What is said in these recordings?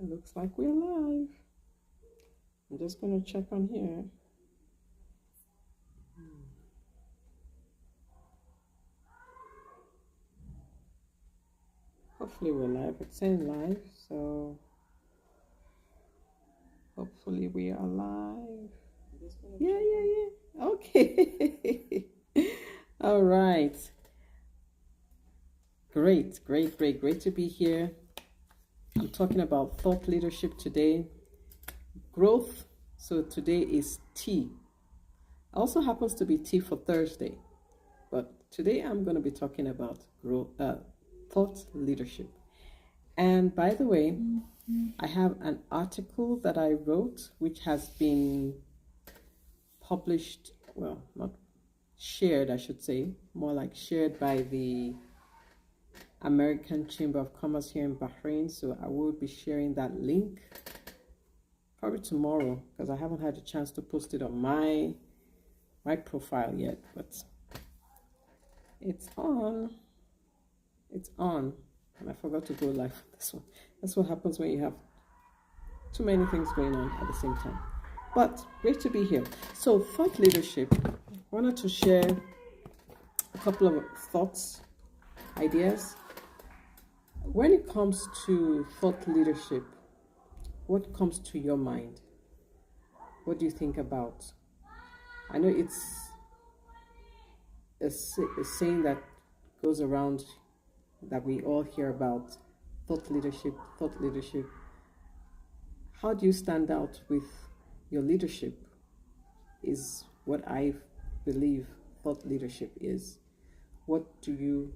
Looks like we're live. I'm just going to check on here. Hopefully we're live. It's saying live, so hopefully we are live. Yeah. Okay. All right. Great to be here. I'm talking about thought leadership today. Growth. So today is T. Also happens to be T for Thursday. But today I'm going to be talking about thought leadership. And by the way, I have an article that I wrote which has been published, well, not shared, I should say, more like shared by the American Chamber of Commerce here in Bahrain. So I will be sharing that link probably tomorrow because I haven't had a chance to post it on my profile yet, but it's on, and I forgot to go live on this one. That's what happens when you have too many things going on at the same time. But great to be here. So thought leadership, I wanted to share a couple of thoughts, ideas. When it comes to thought leadership, what comes to your mind? What do you think about? I know it's a saying that goes around that we all hear about, thought leadership. How do you stand out with your leadership is what I believe thought leadership is. What do you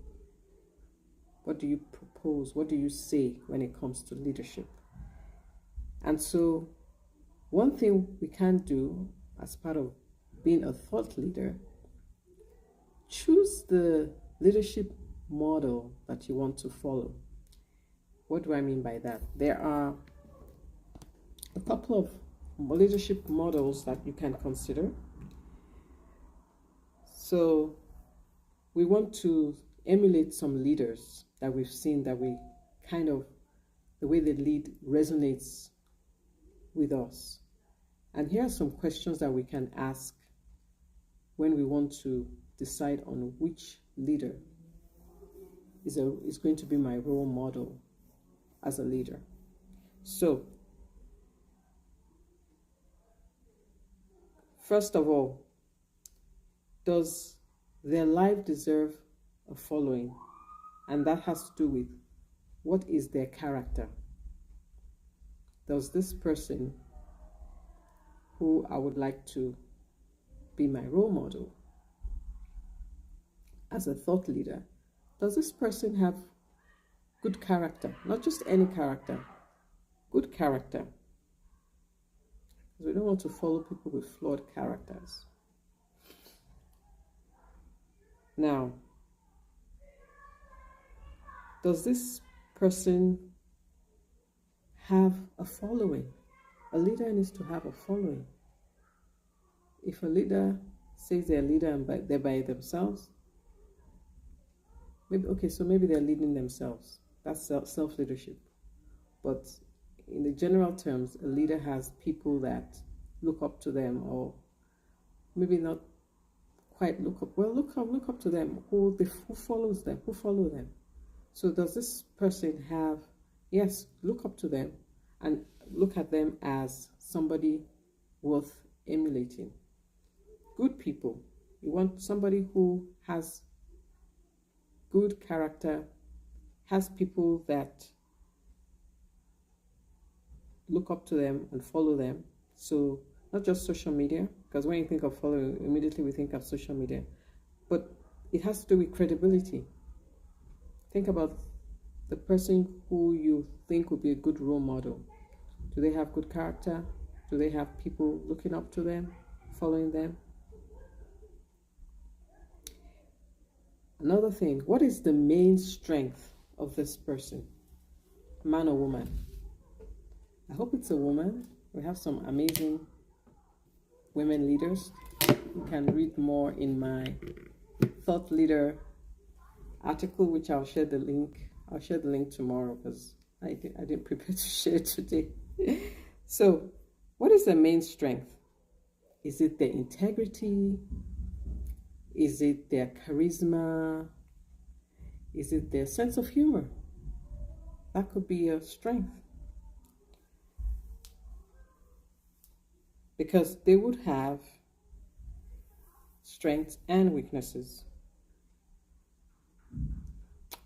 propose? What do you say when it comes to leadership? And so one thing we can do as part of being a thought leader, choose the leadership model that you want to follow. What do I mean by that? There are a couple of leadership models that you can consider. So we want to emulate some leaders that we've seen that we kind of, the way they lead resonates with us. And here are some questions that we can ask when we want to decide on which leader is going to be my role model as a leader. So, first of all, does their life deserve a following? And that has to do with what is their character? Does this person who I would like to be my role model as a thought leader, does this person have good character? Not just any character, good character. Because we don't want to follow people with flawed characters. Now, does this person have a following? A leader needs to have a following. If a leader says they're a leader and they're by themselves, maybe they're leading themselves. That's self-leadership. But in the general terms, a leader has people that look up to them, or maybe not quite look up. Well, look up to them. Who follows them? Who follow them? So does this person have? Yes, look up to them and look at them as somebody worth emulating. Good people. You want somebody who has good character, has people that look up to them and follow them. So not just social media, because when you think of following, immediately we think of social media, but it has to do with credibility. Think about the person who you think would be a good role model. Do they have good character? Do they have people looking up to them, following them? Another thing, what is the main strength of this person? Man or woman? I hope it's a woman. We have some amazing women leaders. You can read more in my thought leader article, which I'll share the link. I'll share the link tomorrow because I didn't prepare to share today. So, what is their main strength? Is it their integrity? Is it their charisma? Is it their sense of humor? That could be a strength. Because they would have strengths and weaknesses.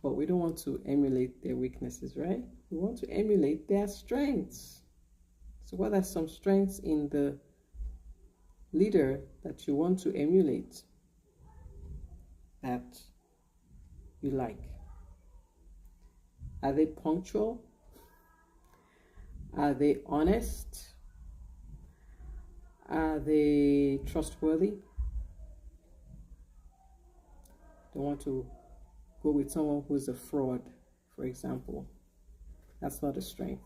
But we don't want to emulate their weaknesses, right? We want to emulate their strengths. So what are some strengths in the leader that you want to emulate, that you like? Are they punctual? Are they honest? Are they trustworthy? Don't want to go with someone who's a fraud, for example. That's not a strength.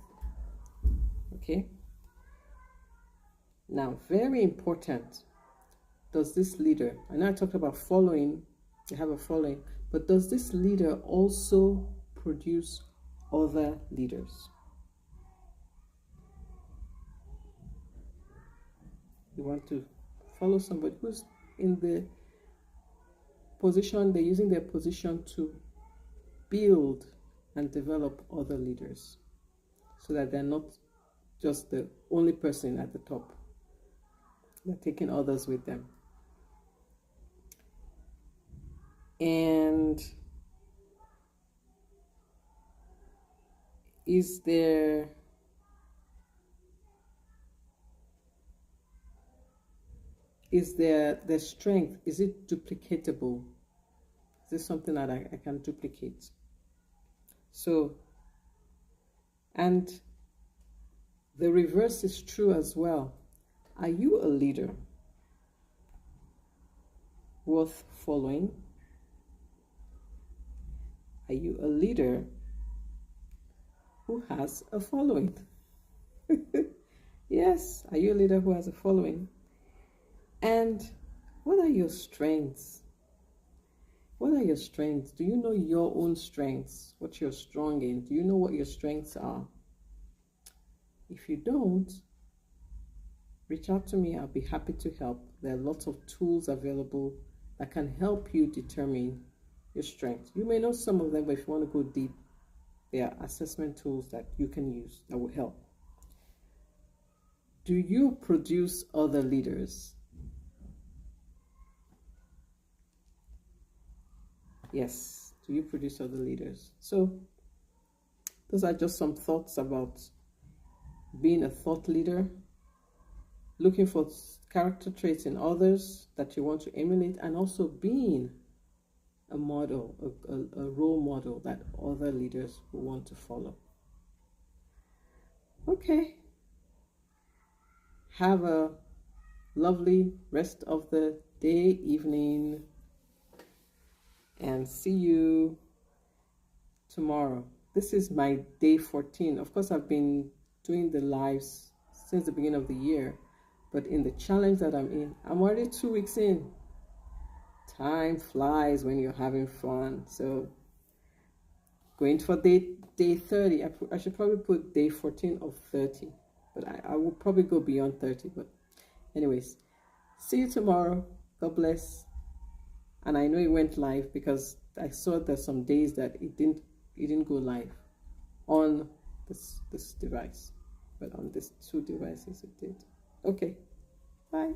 Okay? Now, very important, does this leader, I know I talked about following, they have a following, but does this leader also produce other leaders? You want to follow somebody who's in the position, they're using their position to build and develop other leaders so that they're not just the only person at the top. They're taking others with them. And is their strength, is it duplicatable? Is this something that I can duplicate? So, and the reverse is true as well. Are you a leader worth following? Are you a leader who has a following? Yes, are you a leader who has a following? And what are your strengths? What are your strengths? Do you know your own strengths? What you're strong in? Do you know what your strengths are? If you don't, reach out to me. I'll be happy to help. There are lots of tools available that can help you determine your strengths. You may know some of them, but if you want to go deep, there are assessment tools that you can use that will help. Do you produce other leaders? Yes. Do you produce other leaders? So those are just some thoughts about being a thought leader, looking for character traits in others that you want to emulate, and also being a model, a role model that other leaders will want to follow. Okay. Have a lovely rest of the day, evening, and see you tomorrow. This is my day 14. Of course, I've been doing the lives since the beginning of the year, but in the challenge that I'm in, I'm already 2 weeks in. Time flies when you're having fun. So going for day 30. I should probably put day 14 of 30, but I will probably go beyond 30. But anyways, see you tomorrow. God bless. And I know it went live because I saw there's some days that it didn't go live on this device, but on these two devices it did. Okay, bye.